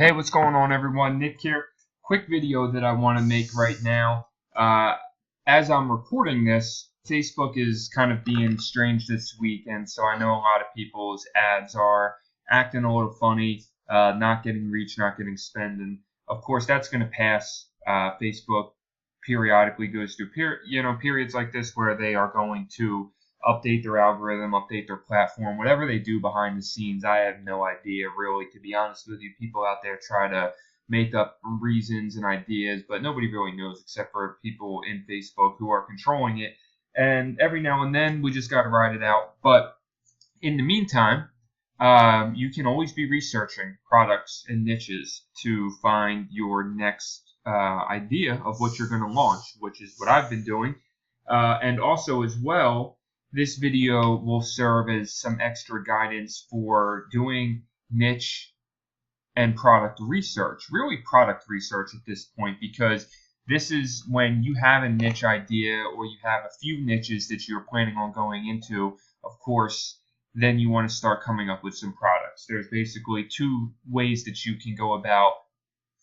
Hey, what's going on, everyone? Nick here. Quick video that I want to make right now. As I'm recording this, Facebook is kind of being strange this week, and so I know a lot of people's ads are acting a little funny, not getting reach, not getting spend, and of course that's going to pass. Facebook periodically goes through periods like this where they are going to update their algorithm, update their platform, whatever they do behind the scenes. I have no idea, really, to be honest with you. People out there try to make up reasons and ideas, but nobody really knows except for people in Facebook who are controlling it. And every now and then, we just got to ride it out. But in the meantime, you can always be researching products and niches to find your next idea of what you're going to launch, which is what I've been doing. And also, as well, this video will serve as some extra guidance for doing niche and product research, really product research at this point, because this is when you have a niche idea or you have a few niches that you're planning on going into. Of course, then you want to start coming up with some products. There's basically two ways that you can go about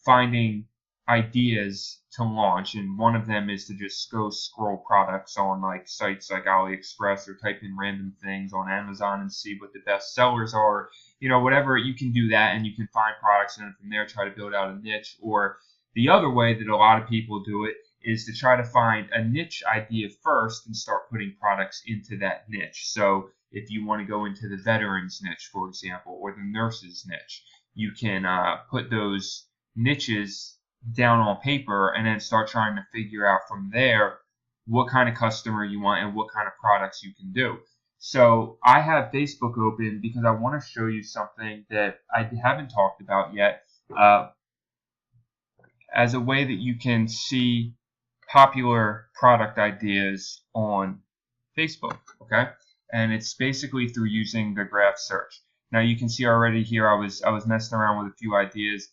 finding ideas to launch, and one of them is to just go scroll products on like sites like AliExpress or type in random things on Amazon and see what the best sellers are. Whatever, you can do that and you can find products and then from there try to build out a niche. Or the other way that a lot of people do it is to try to find a niche idea first and start putting products into that niche. So if you want to go into the veterans niche, for example, or the nurses niche, you can put those niches down on paper and then start trying to figure out from there what kind of customer you want and what kind of products you can do. So I have Facebook open because I want to show you something that I haven't talked about yet, as a way that you can see popular product ideas on Facebook, okay? And it's basically through using the graph search. Now you can see already here I was messing around with a few ideas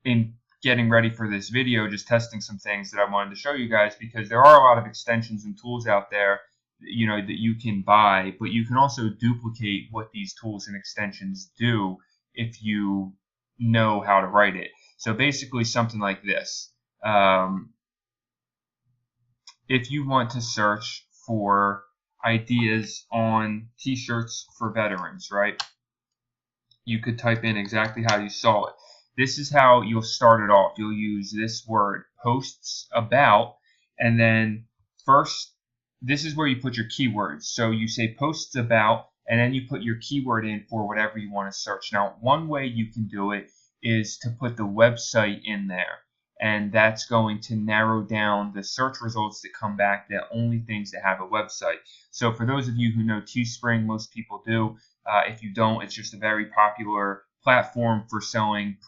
in getting ready for this video, just testing some things that I wanted to show you guys, because there are a lot of extensions and tools out there that you can buy, but you can also duplicate what these tools and extensions do if you know how to write it. So basically something like this. If you want to search for ideas on t-shirts for veterans, right? You could type in exactly how you saw it. This is how you'll start it off. You'll use this word, posts about, and then first, this is where you put your keywords. So you say posts about, and then you put your keyword in for whatever you want to search. Now, one way you can do it is to put the website in there, and that's going to narrow down the search results that come back to only things that have a website. So for those of you who know Teespring, most people do. If you don't, it's just a very popular platform for selling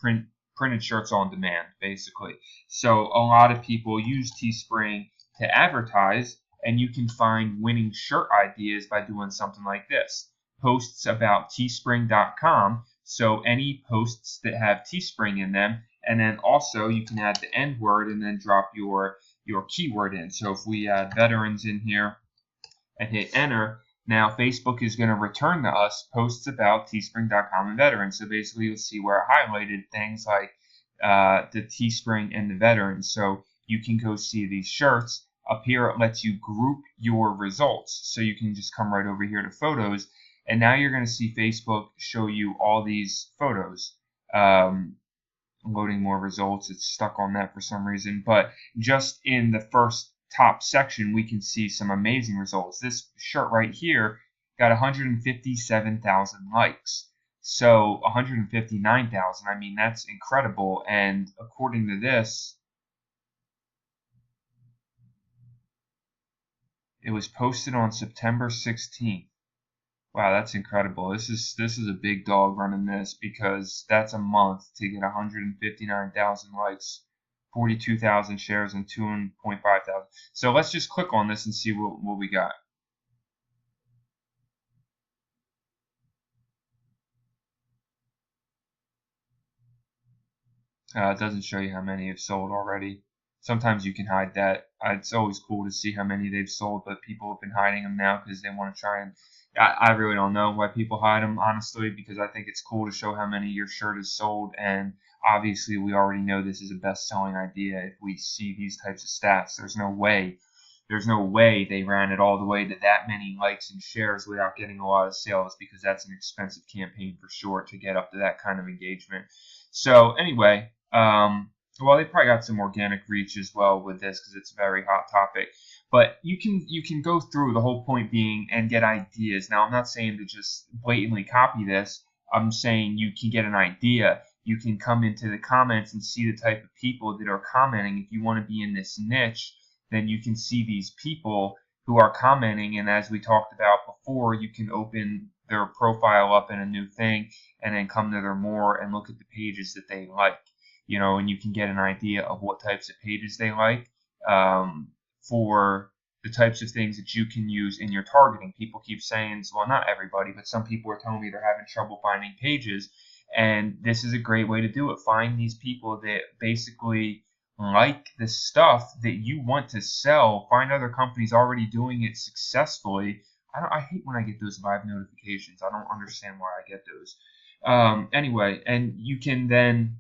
printed shirts on demand, basically. So a lot of people use Teespring to advertise, and you can find winning shirt ideas by doing something like this. Posts about teespring.com, so any posts that have Teespring in them, and then also you can add the end word and then drop your keyword in. So if we add veterans in here and hit enter, now Facebook is going to return to us posts about teespring.com and veterans. So basically you'll see where I highlighted things like the Teespring and the veterans. So you can go see these shirts. Up here it lets you group your results. So you can just come right over here to photos, and now you're going to see Facebook show you all these photos. Loading more results. It's stuck on that for some reason. But just in the first top section, we can see some amazing results. This shirt right here got 157,000 likes. So 159,000, I mean, that's incredible. And according to this, it was posted on September 16th. Wow, that's incredible. This is a big dog running this, because that's a month to get 159,000 likes, 42,000 shares, and 2.5 thousand. So let's just click on this and see what we got. It doesn't show you how many have sold already. sometimes you can hide that. It's always cool to see how many they've sold, but people have been hiding them now because they want to try and. I really don't know why people hide them, honestly, because I think it's cool to show how many your shirt is sold, and obviously we already know this is a best-selling idea if we see these types of stats. There's no way they ran it all the way to that many likes and shares without getting a lot of sales, because that's an expensive campaign for sure to get up to that kind of engagement. So anyway, well, they probably got some organic reach as well with this because it's a very hot topic. But you can go through, the whole point being, and get ideas. Now, I'm not saying to just blatantly copy this. I'm saying you can get an idea. You can come into the comments and see the type of people that are commenting. If you want to be in this niche, then you can see these people who are commenting. And as we talked about before, you can open their profile up in a new thing and then come to their more and look at the pages that they like. And you can get an idea of what types of pages they like. For the types of things that you can use in your targeting. People keep saying, well, not everybody, but some people are telling me they're having trouble finding pages, and this is a great way to do it. Find these people that basically like the stuff that you want to sell. Find other companies already doing it successfully. I hate when I get those live notifications. I don't understand why I get those. Anyway, and you can then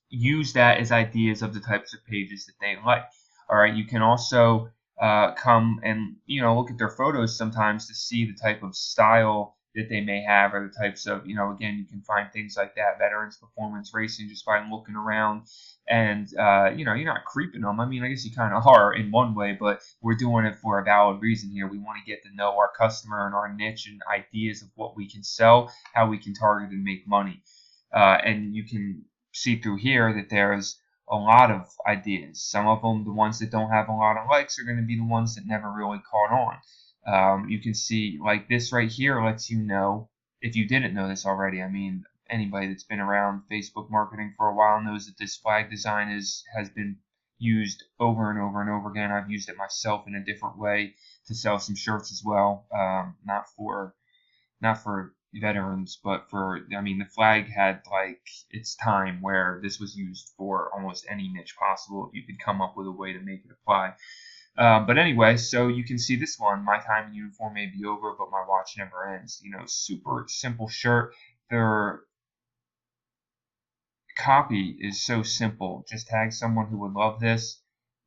use that as ideas of the types of pages that they like. All right, you can also come and look at their photos sometimes to see the type of style that they may have, or the types of again, you can find things like that, veterans performance racing, just by looking around, and you're not creeping them. I mean, I guess you kind of are in one way, but we're doing it for a valid reason here. We want to get to know our customer and our niche and ideas of what we can sell, how we can target and make money, and you can see through here that there's a lot of ideas. Some of them, the ones that don't have a lot of likes, are going to be the ones that never really caught on. You can see, like, this right here lets you know, if you didn't know this already. I mean, anybody that's been around Facebook marketing for a while knows that this flag design has been used over and over and over again. I've used it myself in a different way to sell some shirts as well. Not for veterans, but the flag had like its time where this was used for almost any niche possible if you could come up with a way to make it apply. But anyway, so you can see this one, my time in uniform may be over, but my watch never ends. Super simple shirt. Their copy is so simple. Just tag someone who would love this,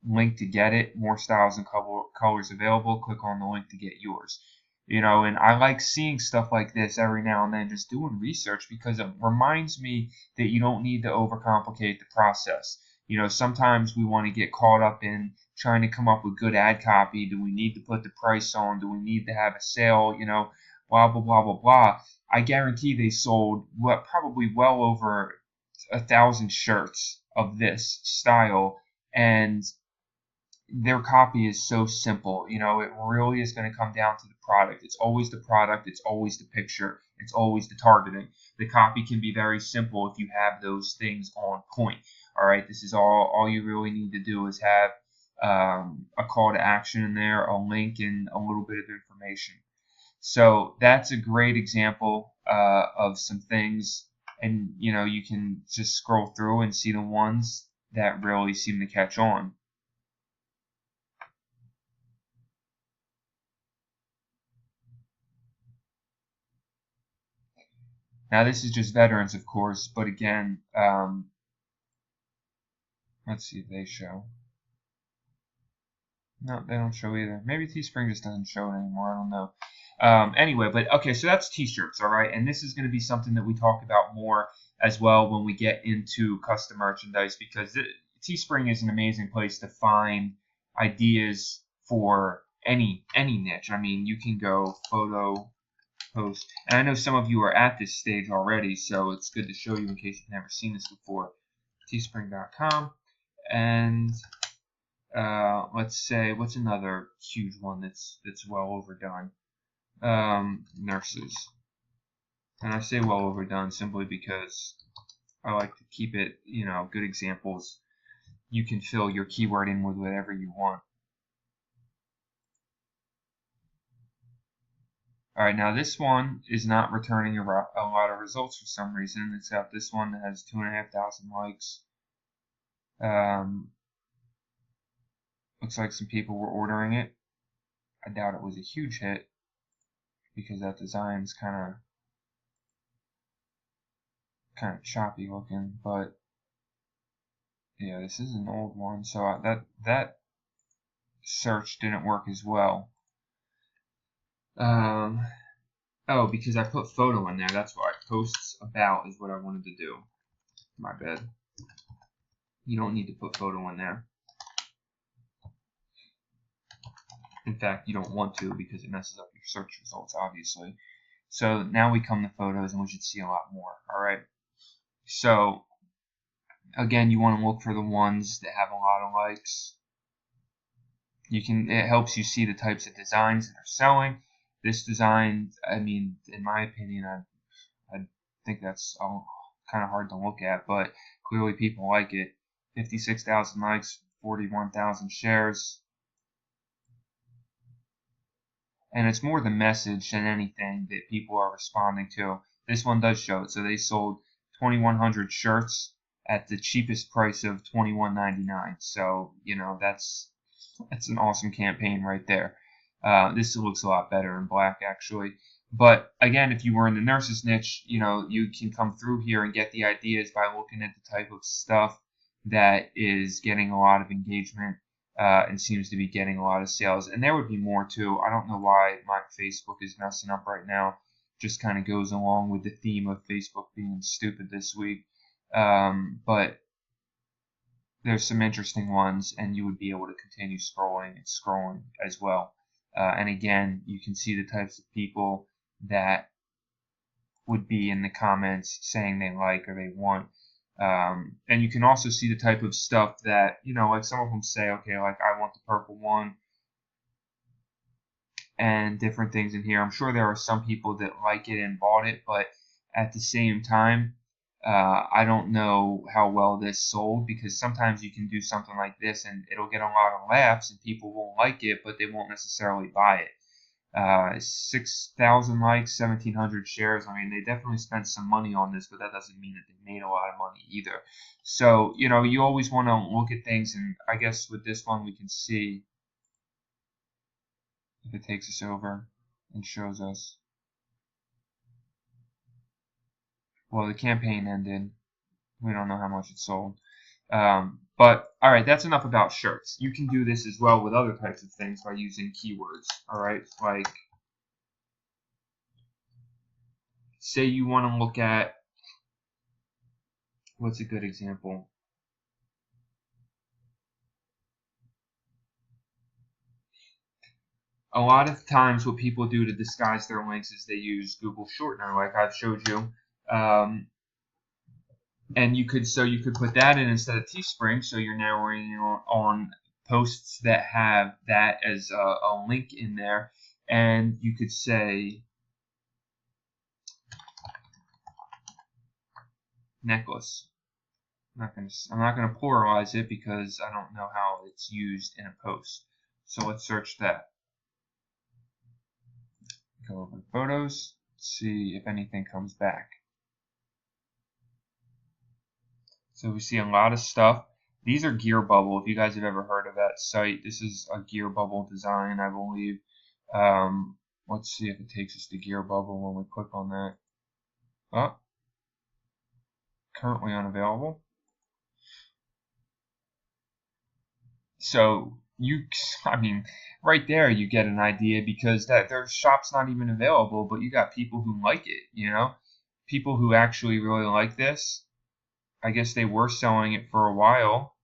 link to get it, more styles and colors available, click on the link to get yours. And I like seeing stuff like this every now and then, just doing research, because it reminds me that you don't need to overcomplicate the process. Sometimes we want to get caught up in trying to come up with good ad copy. Do we need to put the price on? Do we need to have a sale? Blah, blah, blah, blah, blah. I guarantee they sold probably well over 1,000 shirts of this style, and their copy is so simple. It really is going to come down to the product. It's always the product. It's always the picture. It's always the targeting. The copy can be very simple if you have those things on point. All right, this is all you really need to do is have a call to action in there, a link, and a little bit of information. So that's a great example of some things, and you can just scroll through and see the ones that really seem to catch on. Now, this is just veterans, of course, but again, let's see if they show. No, they don't show either. Maybe Teespring just doesn't show it anymore. I don't know. Anyway, but okay, so that's t-shirts, all right? And this is going to be something that we talk about more as well when we get into custom merchandise, because Teespring is an amazing place to find ideas for any niche. I mean, you can go photo, post. And I know some of you are at this stage already, so it's good to show you in case you've never seen this before. Teespring.com, and let's say, what's another huge one that's well overdone? Nurses. And I say well overdone simply because I like to keep it, good examples. You can fill your keyword in with whatever you want. All right, now this one is not returning a lot of results for some reason. It's got this one that has 2,500 likes. Looks like some people were ordering it. I doubt it was a huge hit because that design's kind of choppy looking, but yeah, this is an old one, so that search didn't work as well. Oh, because I put photo in there, that's why. Posts about is what I wanted to do. My bad. You don't need to put photo in there. In fact, you don't want to because it messes up your search results, obviously. So now we come to photos, and we should see a lot more. All right. So again, you want to look for the ones that have a lot of likes. It helps you see the types of designs that are selling. This design, I mean, in my opinion, I think that's kind of hard to look at, but clearly people like it. 56,000 likes, 41,000 shares. And it's more the message than anything that people are responding to. This one does show it. So they sold 2,100 shirts at the cheapest price of $21.99. So, you know, that's an awesome campaign right there. This looks a lot better in black, actually. But again, if you were in the nurses niche, you know, you can come through here and get the ideas by looking at the type of stuff that is getting a lot of engagement and seems to be getting a lot of sales. And there would be more too. I don't know why my Facebook is messing up right now. Just kind of goes along with the theme of Facebook being stupid this week. But there's some interesting ones, and you would be able to continue scrolling and scrolling as well. And again, you can see the types of people that would be in the comments saying they like or they want. And you can also see the type of stuff that, you know, like some of them say, okay, like I want the purple one and different things in here. I'm sure there are some people that like it and bought it, but at the same time, I don't know how well this sold, because sometimes you can do something like this and it'll get a lot of laughs and people won't like it, but they won't necessarily buy it. 6,000 likes, 1,700 shares. I mean, they definitely spent some money on this, but that doesn't mean that they made a lot of money either. So, you know, you always want to look at things, and I guess with this one we can see if it takes us over and shows us. Well, the campaign ended. We don't know how much it sold. But, all right, that's enough about shirts. You can do this as well with other types of things by using keywords, all right? Like, say you want to look at, what's a good example? A lot of times what people do to disguise their links is they use Google shortener, like I've showed you. And you could put that in instead of Teespring, so you're narrowing on posts that have that as a link in there, and you could say necklace. I'm not gonna pluralize it because I don't know how it's used in a post. So let's search that. Go over photos, see if anything comes back. So we see a lot of stuff. These are Gear Bubble. If you guys have ever heard of that site, this is a Gear Bubble design, I believe. Let's see if it takes us to Gear Bubble when we click on that. Oh, currently unavailable. So I mean, right there you get an idea, because their shop's not even available, but you got people who like it, you know? People who actually really like this. I guess they were selling it for a while.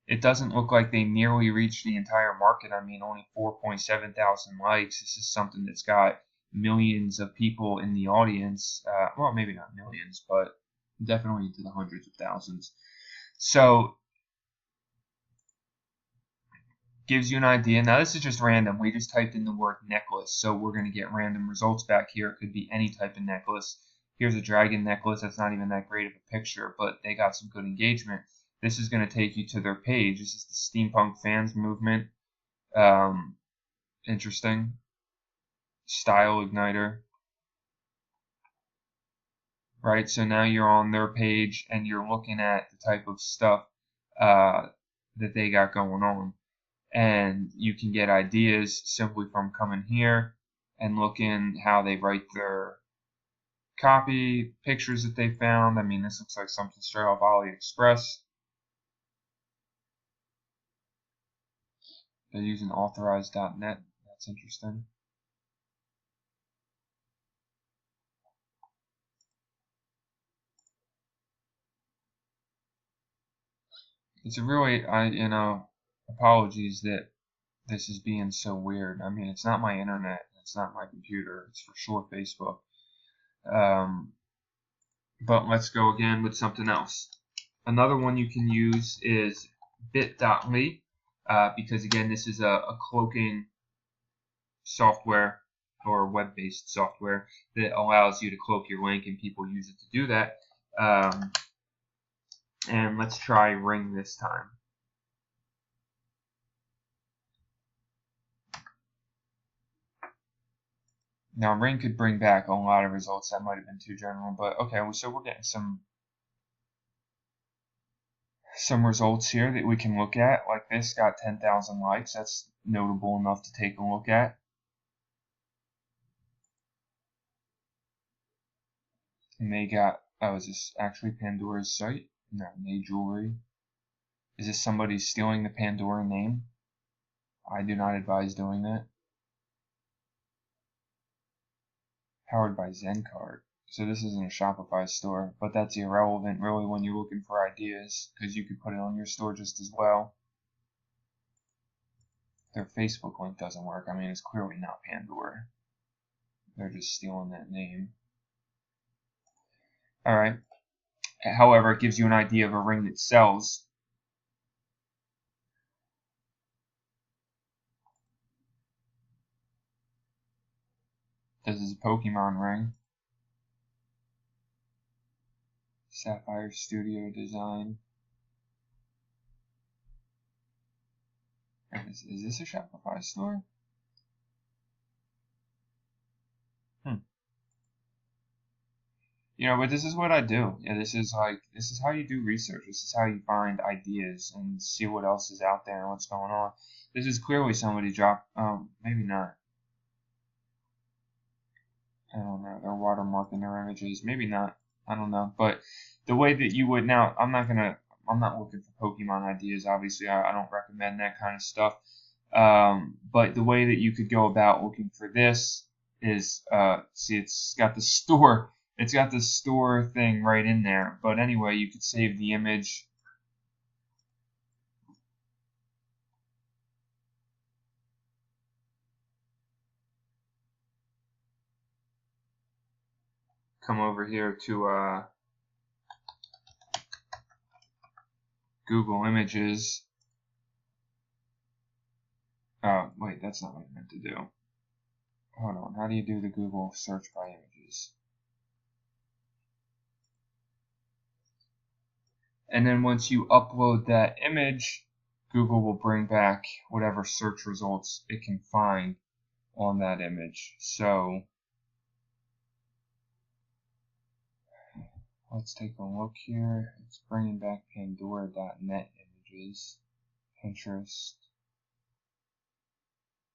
It doesn't look like they nearly reached the entire market. I mean, only 4.7 thousand likes. This is something that's got millions of people in the audience. Well, maybe not millions, but definitely into the hundreds of thousands. So, gives you an idea. Now, this is just random. We just typed in the word necklace, so we're going to get random results back here. It could be any type of necklace. Here's a dragon necklace. That's not even that great of a picture, but they got some good engagement. This is going to take you to their page. This is the Steampunk Fans Movement. Interesting. Style Igniter. Right, so now you're on their page and you're looking at the type of stuff that they got going on. and you can get ideas simply from coming here and looking how they write their copy, pictures that they found. I mean, this looks like something straight off AliExpress. They're using authorized.net. That's interesting. It's a really, apologies that this is being so weird. I mean, it's not my internet. It's not my computer. It's for sure Facebook. But let's go again with something else. Another one you can use is bit.ly, because again, this is a cloaking software or web-based software that allows you to cloak your link, and people use it to do that. And let's try Ring this time. Now, Ring could bring back a lot of results that might have been too general, but okay, so we're getting some results here that we can look at. Like this got 10,000 likes. That's notable enough to take a look at. And they got, oh, is this actually Pandora's site? No, May Jewelry. Is this somebody stealing the Pandora name? I do not advise doing that. Powered by Zencard. So this isn't a Shopify store, but that's irrelevant really when you're looking for ideas, because you could put it on your store just as well. Their Facebook link doesn't work. I mean, it's clearly not Pandora. They're just stealing that name. Alright. However, it gives you an idea of a ring that sells. This is a Pokemon ring. Sapphire Studio Design. Is this a Shopify store? You know, but this is what I do. Yeah, this is how you do research. This is how you find ideas and see what else is out there and what's going on. This is clearly somebody dropped, maybe not. I don't know. They're watermarking their images. Maybe not. I don't know. But the way that you would now, I'm not looking for Pokemon ideas. Obviously, I don't recommend that kind of stuff. But the way that you could go about looking for this is, see, it's got the store. It's got the store thing right in there. But anyway, you could save the image. Come over here to Google Images. Oh, wait, that's not what I meant to do. Hold on, how do you do the Google search by images? And then once you upload that image, Google will bring back whatever search results it can find on that image. So let's take a look here. It's bringing back Pandora.net images, Pinterest.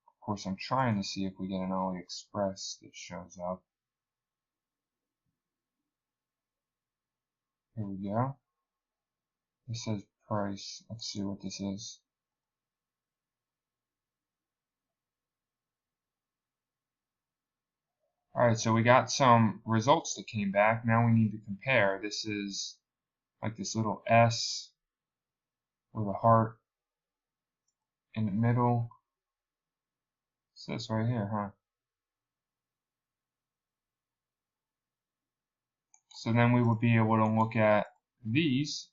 Of course, I'm trying to see if we get an AliExpress that shows up. Here we go. It says price. Let's see what this is. Alright, so we got some results that came back. Now we need to compare. This is like this little S with a heart in the middle. It's this right here, huh? So then we would be able to look at these.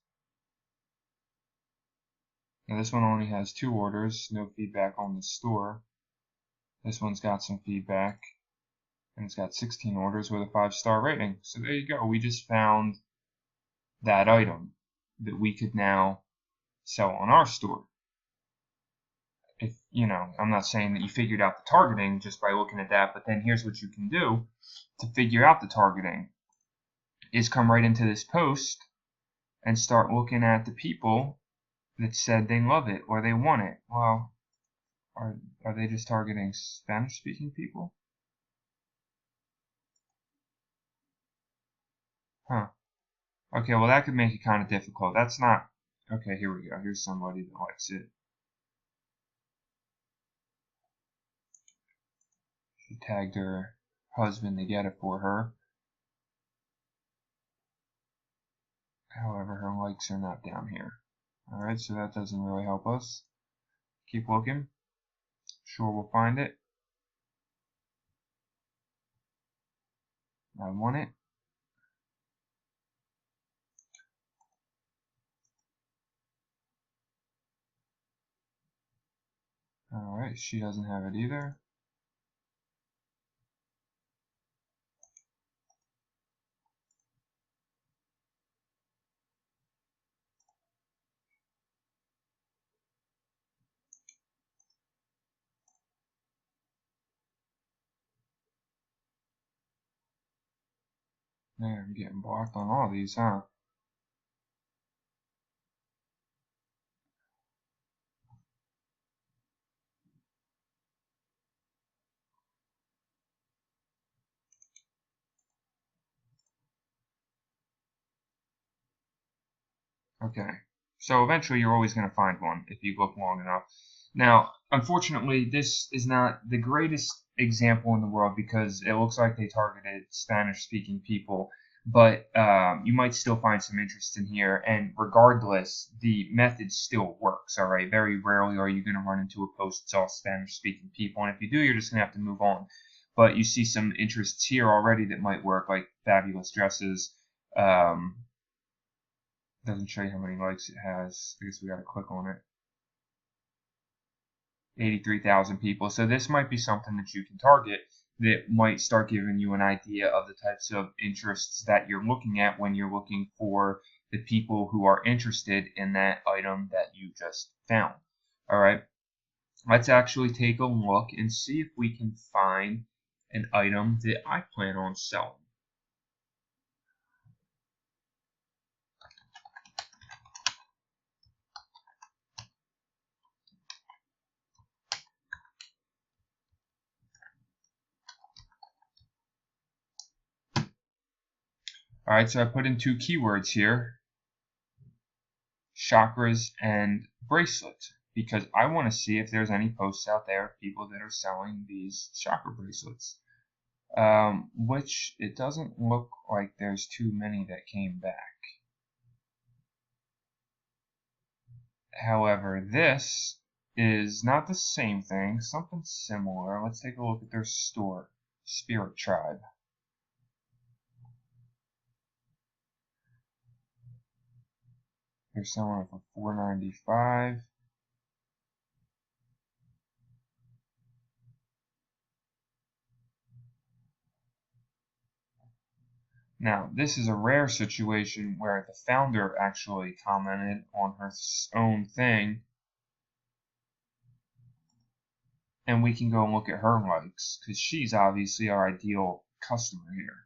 Now this one only has 2 orders, no feedback on the store. This one's got some feedback, and it's got 16 orders with a 5-star rating. So there you go. We just found that item that we could now sell on our store. If, you know, I'm not saying that you figured out the targeting just by looking at that, but then here's what you can do to figure out the targeting is come right into this post and start looking at the people that said they love it or they want it. Well, Are they just targeting Spanish-speaking people? Huh. Okay, well that could make it kind of difficult. That's not... Okay, here we go. Here's somebody that likes it. She tagged her husband to get it for her. However, her likes are not down here. Alright, so that doesn't really help us. Keep looking. Sure, we'll find it. I want it. Alright, she doesn't have it either. Man, I'm getting blocked on all these, huh? Okay, so eventually you're always going to find one if you look long enough. Now, unfortunately, this is not the greatest example in the world because it looks like they targeted Spanish-speaking people, but you might still find some interest in here, and regardless, the method still works, all right? Very rarely are you going to run into a post that's all Spanish-speaking people, and if you do, you're just going to have to move on. But you see some interests here already that might work, like fabulous dresses. Doesn't show you how many likes it has. I guess we got to click on it. 83,000 people. So this might be something that you can target that might start giving you an idea of the types of interests that you're looking at when you're looking for the people who are interested in that item that you just found. All right. Let's actually take a look and see if we can find an item that I plan on selling. Alright, so I put in two keywords here, chakras and bracelet, because I want to see if there's any posts out there of people that are selling these chakra bracelets. Which it doesn't look like there's too many that came back. However, this is not the same thing, something similar. Let's take a look at their store, Spirit Tribe. They're selling it for $4.95. Now, this is a rare situation where the founder actually commented on her own thing, and we can go and look at her likes, because she's obviously our ideal customer here.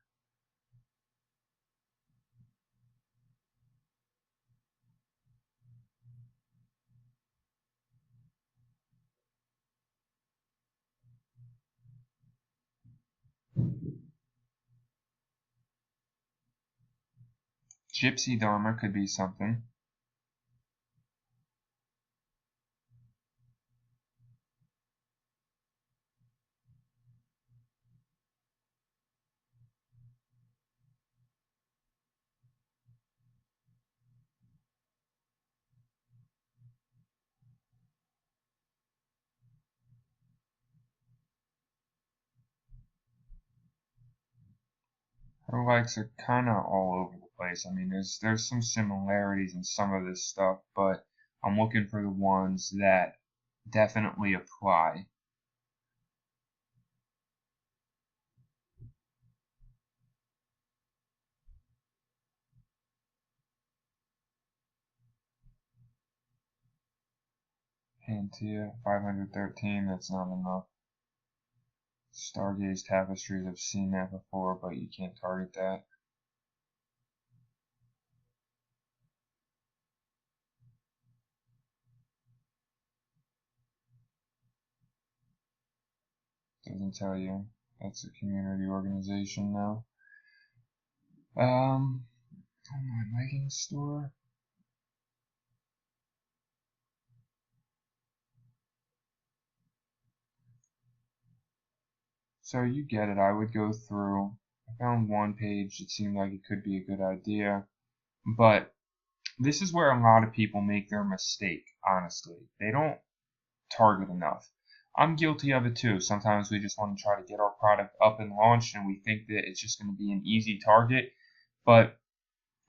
Gypsy Dharma could be something. Her likes are kind of all over the place. I mean, there's some similarities in some of this stuff, but I'm looking for the ones that definitely apply. Pantia 513, that's not enough. Stargaze Tapestries, I've seen that before, but you can't target that. Doesn't tell you. That's a community organization now. Online leggings store. So you get it. I would go through. I found one page that seemed like it could be a good idea, but this is where a lot of people make their mistake, honestly. They don't target enough. I'm guilty of it too. Sometimes we just want to try to get our product up and launched and we think that it's just going to be an easy target. But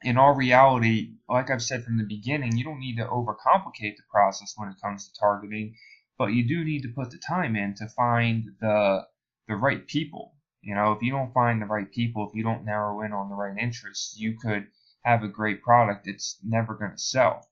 in all reality, like I've said from the beginning, you don't need to overcomplicate the process when it comes to targeting, but you do need to put the time in to find the right people. You know, if you don't find the right people, if you don't narrow in on the right interests, you could have a great product that's never going to sell.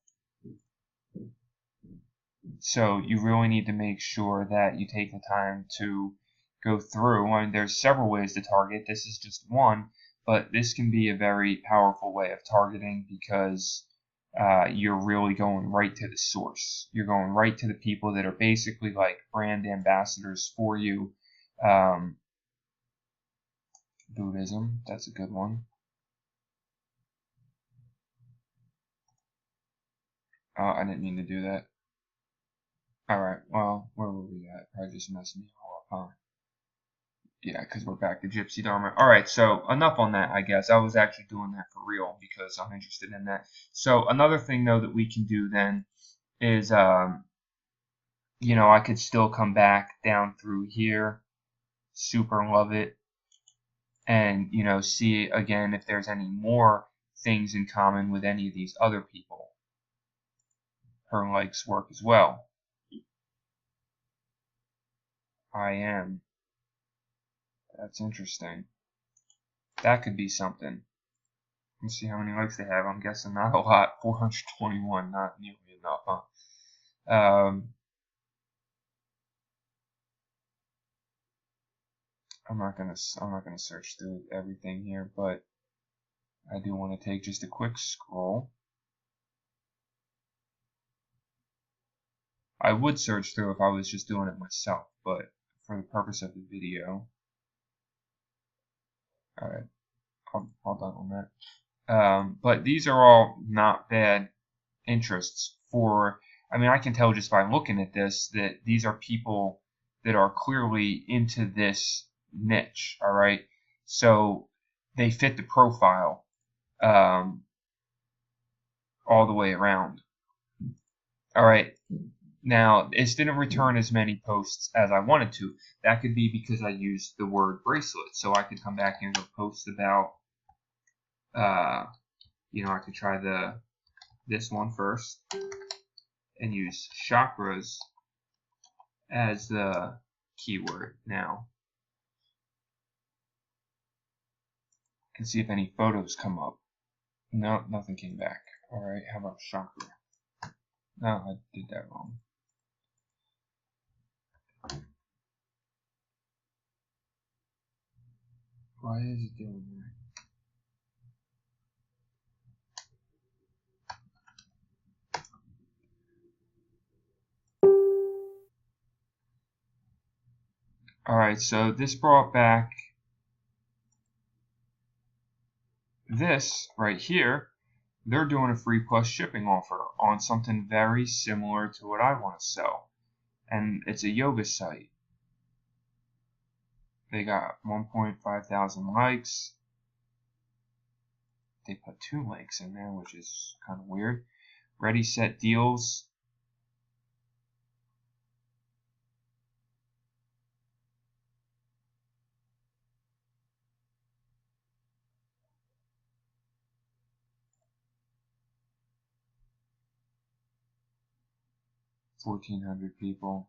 So you really need to make sure that you take the time to go through. I mean, there's several ways to target. This is just one, but this can be a very powerful way of targeting because you're really going right to the source. You're going right to the people that are basically like brand ambassadors for you. Buddhism, that's a good one. I didn't mean to do that. Alright, well, where were we at? Probably just messing me all up, huh? Yeah, because we're back to Gypsy Dharma. Alright, so enough on that, I guess. I was actually doing that for real because I'm interested in that. So another thing, though, that we can do then is, you know, I could still come back down through here, super love it, and, you know, see again if there's any more things in common with any of these other people. Her likes work as well. I am. That's interesting. That could be something. Let's see how many likes they have. I'm guessing not a lot. 421, not nearly enough, huh? I'm not gonna search through everything here, but I do want to take just a quick scroll. I would search through if I was just doing it myself, but for the purpose of the video, alright, all done on that. But these are all not bad interests for, I mean, I can tell just by looking at this that these are people that are clearly into this niche, alright? So they fit the profile all the way around. Alright, now this didn't return as many posts as I wanted to. That could be because I used the word bracelet. So I could come back here and go post about, you know, I could try this one first and use chakras as the keyword now. And see if any photos come up. No, nothing came back. Alright, how about chakra? No, I did that wrong. Why is it doing that? Alright, so this brought back this right here. They're doing a free plus shipping offer on something very similar to what I want to sell. And it's a yoga site. They got 1.5 thousand likes. They put 2 links in there, which is kind of weird. Ready, set, deals. $1,400 people.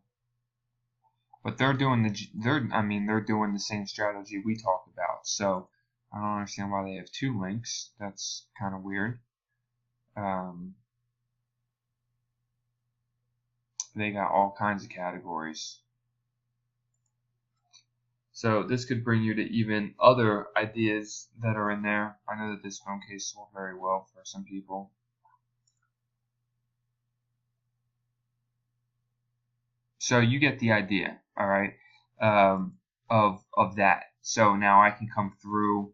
But they're doing they're doing the same strategy we talked about. So I don't understand why they have 2 links. That's kind of weird. They got all kinds of categories. So this could bring you to even other ideas that are in there. I know that this phone case sold very well for some people. So you get the idea, all right? of that. So now I can come through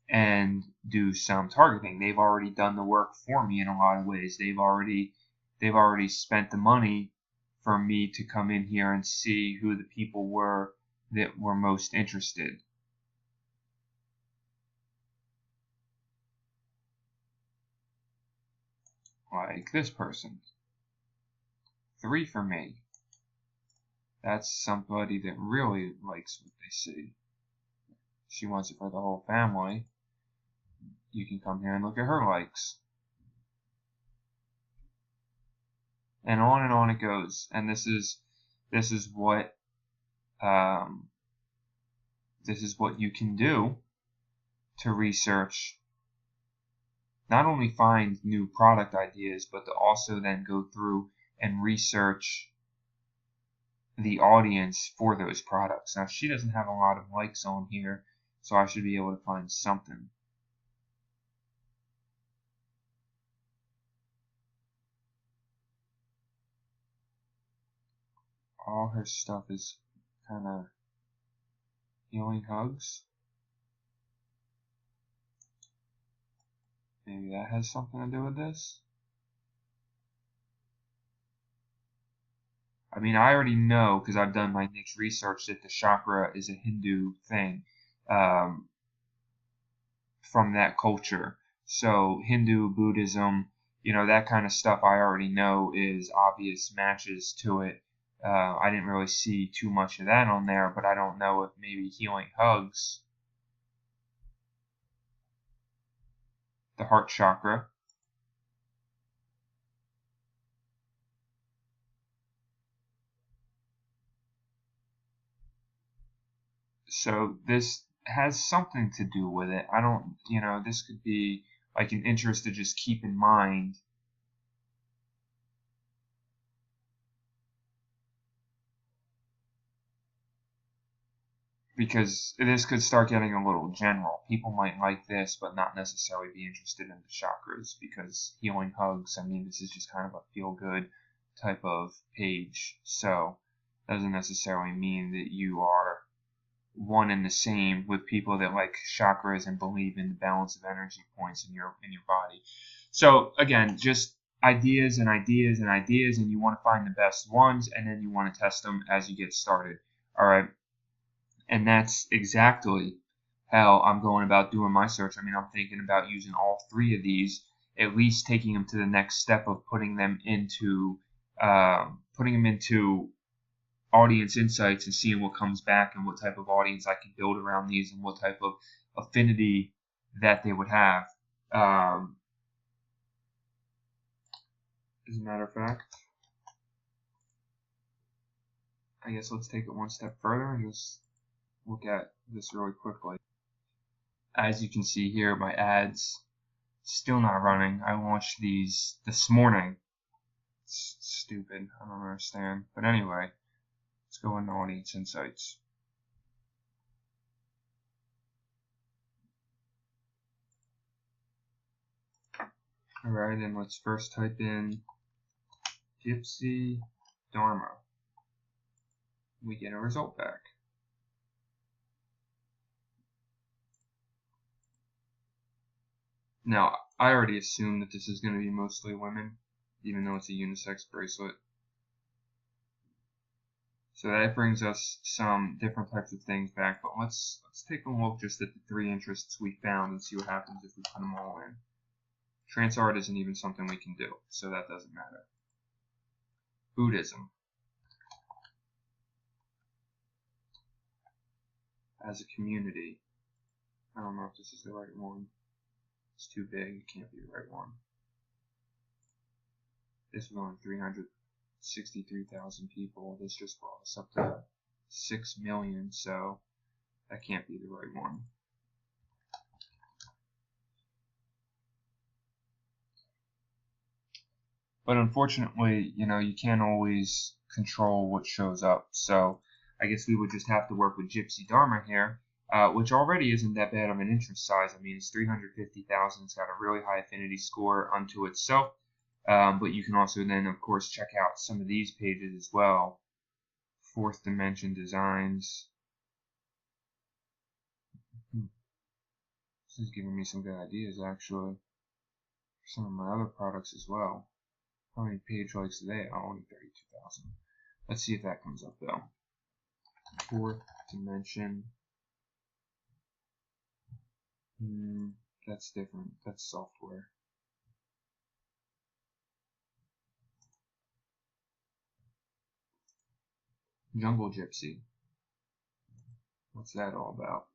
and do some targeting. They've already done the work for me in a lot of ways. They've already spent the money for me to come in here and see who the people were that were most interested. Like this person. 3 for me. That's somebody that really likes what they see. She wants it for the whole family. You can come here and look at her likes. And on it goes. And this is what you can do to research. Not only find new product ideas, but to also then go through and research the audience for those products. Now, she doesn't have a lot of likes on here, so I should be able to find something. All her stuff is kind of healing hugs. Maybe that has something to do with this. I mean, I already know, because I've done my niche research, that the chakra is a Hindu thing from that culture. So Hindu, Buddhism, that kind of stuff I already know is obvious matches to it. I didn't really see too much of that on there, but I don't know if maybe healing hugs, the heart chakra. So this has something to do with it. I don't, this could be like an interest to just keep in mind. Because this could start getting a little general. People might like this, but not necessarily be interested in the chakras, because healing hugs, I mean, this is just kind of a feel-good type of page. So doesn't necessarily mean that you are one and the same with people that like chakras and believe in the balance of energy points in your body. So again, just ideas and ideas and ideas, and you want to find the best ones, and then you want to test them as you get started. All right. And that's exactly how I'm going about doing my search. I mean, I'm thinking about using all 3 of these, at least taking them to the next step of putting them into audience insights and seeing what comes back and what type of audience I can build around these and what type of affinity that they would have. As a matter of fact, I guess let's take it one step further and just look at this really quickly. As you can see here, my ads still not running. I launched these this morning. It's stupid. I don't understand. But anyway, let's go into audience insights. Alright, and let's first type in Gypsy Dharma. We get a result back. Now, I already assume that this is going to be mostly women, even though it's a unisex bracelet. So that brings us some different types of things back, but let's take a look just at the 3 interests we found and see what happens if we put them all in. Trance art isn't even something we can do, so that doesn't matter. Buddhism. As a community. I don't know if this is the right one. It's too big, it can't be the right one. This was only 363,000 people. This just brought us up to 6 million, so that can't be the right one. But unfortunately, you can't always control what shows up. So I guess we would just have to work with Gypsy Dharma here, which already isn't that bad of an interest size. I mean, it's 350,000. It's got a really high affinity score unto itself. But you can also then, of course, check out some of these pages as well. Fourth Dimension Designs. This is giving me some good ideas, actually, for some of my other products as well. How many page likes today? Oh, only 32,000. Let's see if that comes up, though. Fourth dimension. That's different. That's software. Jungle Gypsy. What's that all about?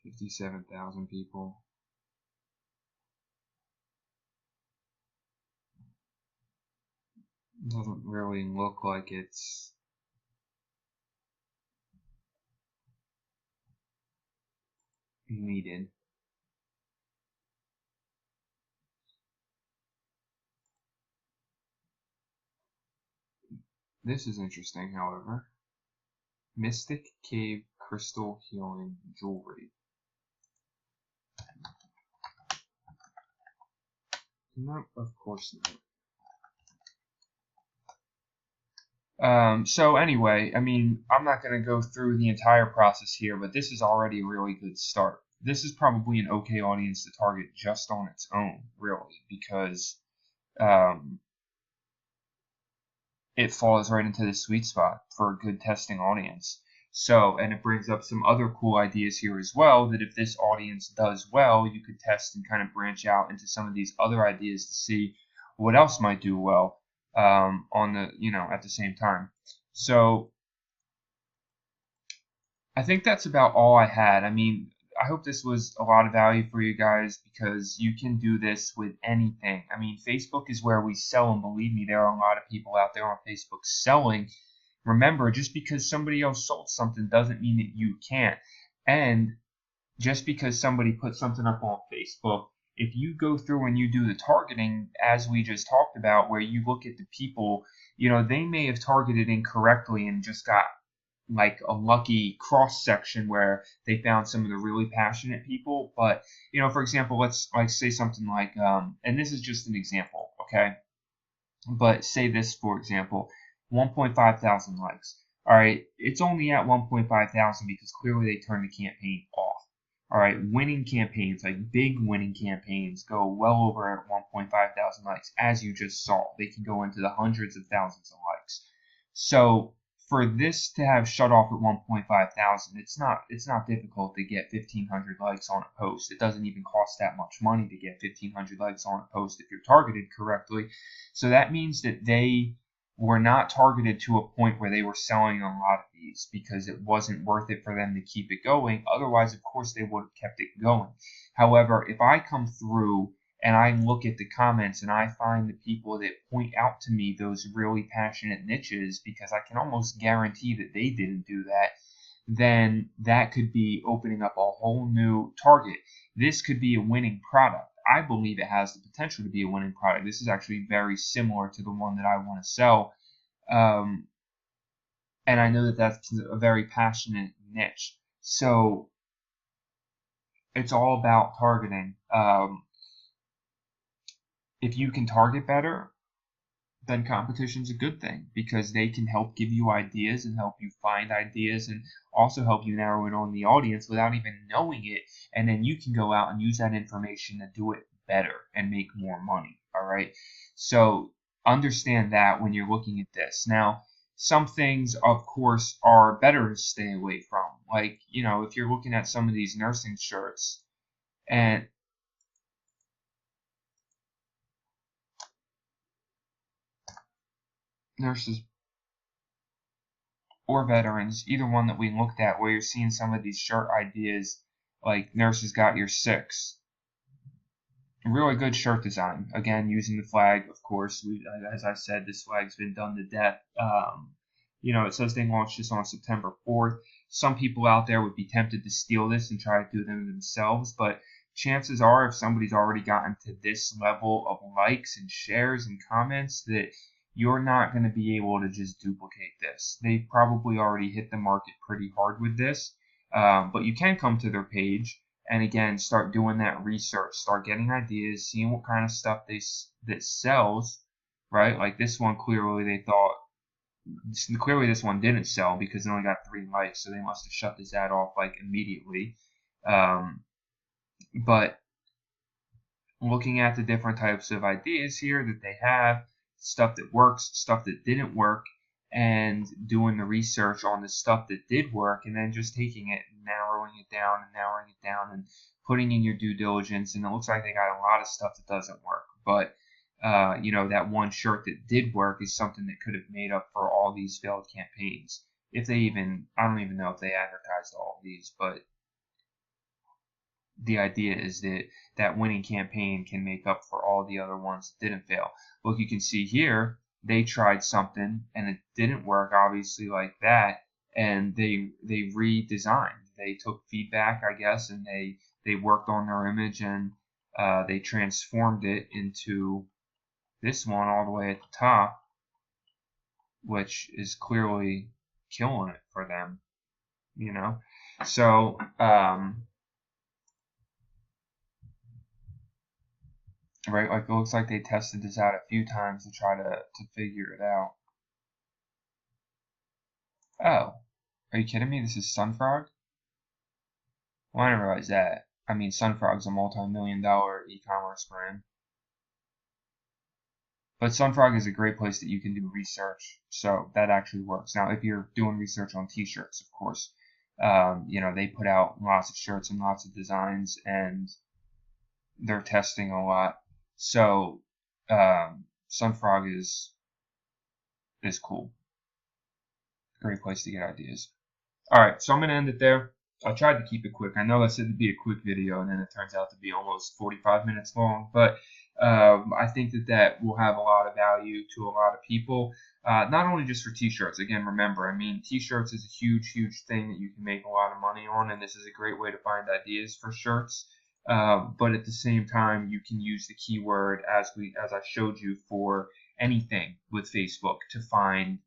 57,000 people. Doesn't really look like it's needed. This is interesting, however. Mystic Cave Crystal Healing Jewelry. No, of course not. So anyway, I mean, I'm not going to go through the entire process here, but this is already a really good start. This is probably an okay audience to target just on its own, really, because it falls right into the sweet spot for a good testing audience. So, and it brings up some other cool ideas here as well, that if this audience does well, you could test and kind of branch out into some of these other ideas to see what else might do well on the, at the same time. So I think that's about all I had. I mean, I hope this was a lot of value for you guys, because you can do this with anything. I mean, Facebook is where we sell, and believe me, there are a lot of people out there on Facebook selling. Remember, just because somebody else sold something doesn't mean that you can't. And just because somebody put something up on Facebook, if you go through and you do the targeting, as we just talked about, where you look at the people, they may have targeted incorrectly and just got like a lucky cross section where they found some of the really passionate people. But for example, let's say something like and this is just an example, okay, but say this, for example, 1.5 thousand likes. All right, it's only at 1.5 thousand because clearly they turned the campaign off. All right, winning campaigns, like big winning campaigns, go well over at 1.5 thousand likes, as you just saw. They can go into the hundreds of thousands of likes. So for this to have shut off at 1.5 thousand, it's not difficult to get 1,500 likes on a post. It doesn't even cost that much money to get 1,500 likes on a post if you're targeted correctly. So that means that they were not targeted to a point where they were selling a lot of these because it wasn't worth it for them to keep it going. Otherwise, of course, they would have kept it going. However, if I come through and I look at the comments and I find the people that point out to me those really passionate niches, because I can almost guarantee that they didn't do that, then that could be opening up a whole new target. This could be a winning product. I believe it has the potential to be a winning product. This is actually very similar to the one that I want to sell. And I know that that's a very passionate niche. So it's all about targeting. If you can target better, then competition's a good thing, because they can help give you ideas and help you find ideas and also help you narrow in on the audience without even knowing it. And then you can go out and use that information to do it better and make more money. All right. So understand that when you're looking at this. Now, some things, of course, are better to stay away from. Like, if you're looking at some of these nursing shirts, and nurses or veterans, either one that we looked at, where you're seeing some of these shirt ideas, like Nurses Got Your Six. Really good shirt design. Again, using the flag, of course. As I said, this flag's been done to death. It says they launched this on September 4th. Some people out there would be tempted to steal this and try to do them themselves, but chances are, if somebody's already gotten to this level of likes and shares and comments, that you're not going to be able to just duplicate this. They've probably already hit the market pretty hard with this, but you can come to their page and again start doing that research, start getting ideas, seeing what kind of stuff that sells, right? Like this one, clearly they thought clearly this one didn't sell because it only got 3 likes, so they must have shut this ad off like immediately. But looking at the different types of ideas here that they have, stuff that works, stuff that didn't work, and doing the research on the stuff that did work, and then just taking it and narrowing it down and putting in your due diligence. And it looks like they got a lot of stuff that doesn't work, but that one shirt that did work is something that could have made up for all these failed campaigns. If they even, I don't even know if they advertised all of these, but the idea is that that winning campaign can make up for all the other ones that didn't fail. Look, you can see here, they tried something and it didn't work, obviously, like that, and they redesigned. They took feedback, I guess, and they worked on their image, and they transformed it into this one all the way at the top, which is clearly killing it for them, So, right, like it looks like they tested this out a few times to try to figure it out. Oh, are you kidding me? This is Sunfrog? Well, I didn't realize that. I mean, Sunfrog's a multi-million-dollar e-commerce brand. But Sunfrog is a great place that you can do research, so that actually works. Now, if you're doing research on t-shirts, of course, they put out lots of shirts and lots of designs, and they're testing a lot. So Sunfrog is cool. Great place to get ideas. All right, so I'm going to end it there. I tried to keep it quick. I know I said it'd be a quick video, and then it turns out to be almost 45 minutes long. But I think that will have a lot of value to a lot of people, not only just for t-shirts. Again, remember, I mean, t-shirts is a huge, huge thing that you can make a lot of money on, and this is a great way to find ideas for shirts. But at the same time, you can use the keyword as I showed you for anything with Facebook to find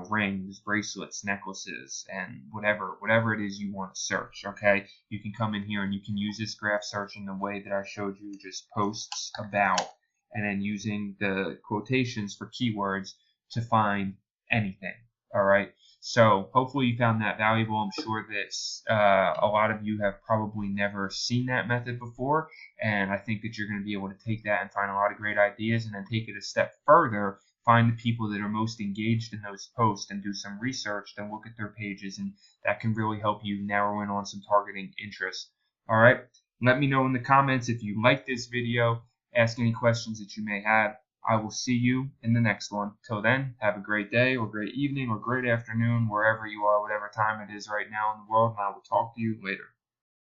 rings, bracelets, necklaces, and whatever it is you want to search. Okay, you can come in here and you can use this graph search in the way that I showed you, just posts about, and then using the quotations for keywords to find anything. All right. So hopefully you found that valuable. I'm sure that a lot of you have probably never seen that method before, and I think that you're going to be able to take that and find a lot of great ideas, and then take it a step further. Find the people that are most engaged in those posts and do some research, then look at their pages, and that can really help you narrow in on some targeting interests. All right. Let me know in the comments if you like this video. Ask any questions that you may have. I will see you in the next one. Till then, have a great day or great evening or great afternoon, wherever you are, whatever time it is right now in the world, and I will talk to you later.